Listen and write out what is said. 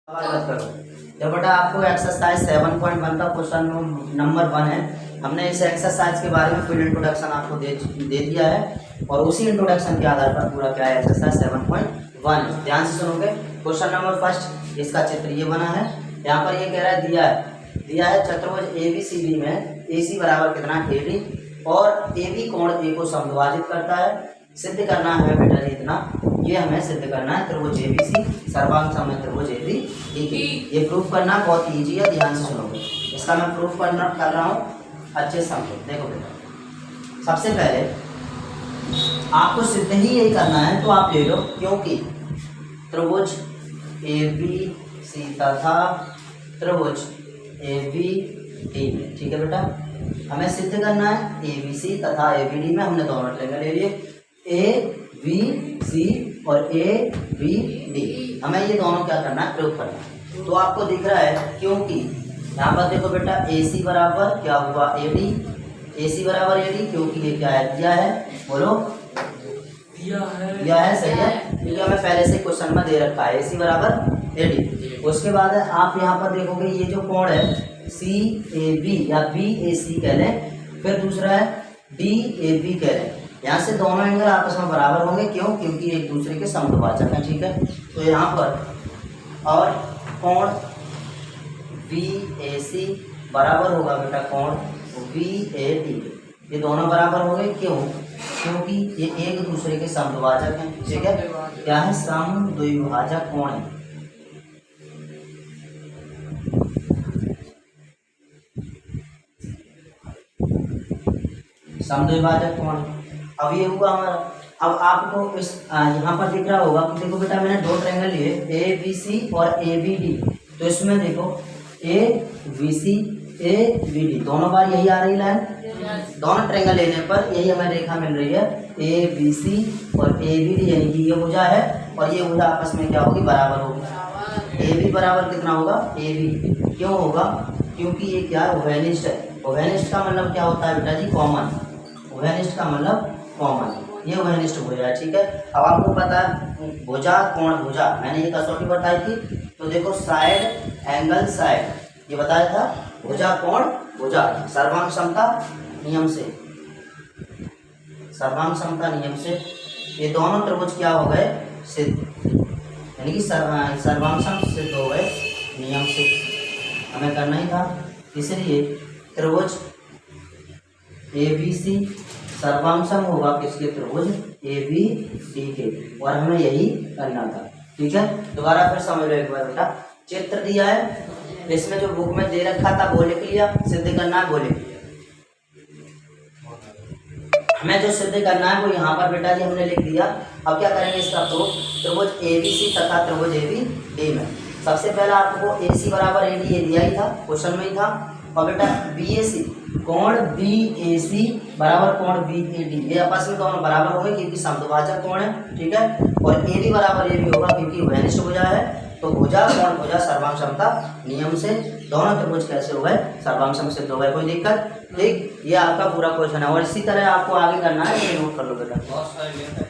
बात करो। तो बेटा आपको एक्सरसाइज 7.1 का क्वेश्चन नंबर 1 है। हमने इस एक्सरसाइज के बारे में फुल इंट्रोडक्शन आपको दे दिया है और उसी इंट्रोडक्शन के आधार पर पूरा क्या है एक्सरसाइज 7.1। ध्यान से सुनोगे। क्वेश्चन नंबर फर्स्ट, इसका चित्र ये बना है। यहाँ पर ये कह रहा है दिया है चतुर्भुज ABCD में AC बराबर कितना AD और AB कोण A को समद्विभाजित करता है। सिद्ध करना है बेटा जी इतना, ये हमें सिद्ध करना है त्रिभुज ABC सर्वांग समय त्रिभुज ABD। ये प्रूफ करना बहुत ईजी है, ध्यान से सुनोगे। इसका मैं प्रूफ कर रहा हूँ, अच्छे से समझो। देखो बेटा, सबसे पहले आपको सिद्ध ही यही करना है तो आप ले लो, क्योंकि त्रिभुज ABC तथा त्रिभुज ABD में, ठीक है बेटा, हमें सिद्ध करना है ABC तथा ABD में हमने दोनों ट्रायंगल ले लिए ABC और ABD। हमें ये दोनों क्या करना है, प्रयोग करना है। तो आपको दिख रहा है, क्योंकि यहाँ पर देखो बेटा AC बराबर क्या हुआ AD, AC बराबर AD, क्योंकि ये क्या है दिया है, बोलो दिया है, सही है, क्योंकि हमें पहले से क्वेश्चन में दे रखा है AC बराबर AD। उसके बाद आप यहाँ पर देखोगे ये जो कोण है CAB या BAC कह लें, फिर दूसरा है DAB कह लें। यहाँ से दोनों एंगल आपस में बराबर होंगे, क्यों, क्योंकि एक दूसरे के समद्विभाजक हैं, ठीक है। तो यहाँ पर और कोण BAC बराबर होगा बेटा कोण BAD, ये दोनों बराबर हो गए, क्यों, क्योंकि ये एक दूसरे के समद्विभाजक हैं, ठीक है। क्या है, समद्विभाजक कोण है। समद्विभाजक कोण। अब ये हुआ हमारा। अब आपको इस यहाँ पर दिख रहा होगा कि देखो बेटा मैंने दो ट्रायंगल लिए ABC और ABD। तो इसमें देखो ABC ABD दोनों बार यही आ रही लाइन, दोनों ट्रायंगल लेने पर यही हमें रेखा मिल रही है ABC और ABD, यानी कि ये भुजा है और ये भुजा आपस में क्या होगी, बराबर होगी। AB बराबर कितना होगा AB, क्यों होगा, क्योंकि ये क्या है, उभयनिष्ठ है। उभयनिष्ठ का मतलब क्या होता है बेटा जी, कॉमन। उभयनिष्ठ का मतलब कॉमन, ये उभयनिष्ठ भुजा है, ठीक है। अब आपको पता है भुजा कोण भुजा, मैंने ये कसौटी बताई थी। तो देखो साइड एंगल साइड, ये बताया था, भुजा कोण भुजा सर्वांग समता नियम से, सर्वांग समता नियम से ये दोनों त्रिभुज क्या हो गए, सिद्ध, यानी कि सर्वांग सम सिद्ध हो गए नियम से। हमें करना ही था, इसलिए त्रिभुज ABC सर्वांगसम होगा किसके, त्रिभुज ABD के, और हमें यही करना था, ठीक है। दोबारा फिर समझ लो एक बार बेटा, चित्र दिया है, इसमें जो बुक में दे रखा था वो लिख लिया, सिद्ध करना है वो लिख लिया। हमें जो सिद्ध करना है वो यहाँ पर बेटा जी हमने लिख दिया। अब क्या करेंगे इसका प्रूफ, त्रिभुज ABC तथा त्रिभुज ABD में सबसे पहला आपको AC बराबर AD ये दिया ही था, क्वेश्चन में ही था। और बेटा BAC कोण BAC बराबर कोण BAD, ये आपस में दोनों बराबर होंगे क्योंकि समद्विभाजक कोण है, ठीक है। और AD बराबर AB होगा क्योंकि उभयनिष्ठ भुजा है। तो भुजा कोण भुजा सर्वांग समता नियम से दोनों त्रिभुज कैसे हो गए, सर्वांग सम सिद्ध हो गए, कोई दिक्कत, ठीक। ये आपका पूरा क्वेश्चन है और इसी तरह आपको आगे करना है, ये नोट कर लो बेटा।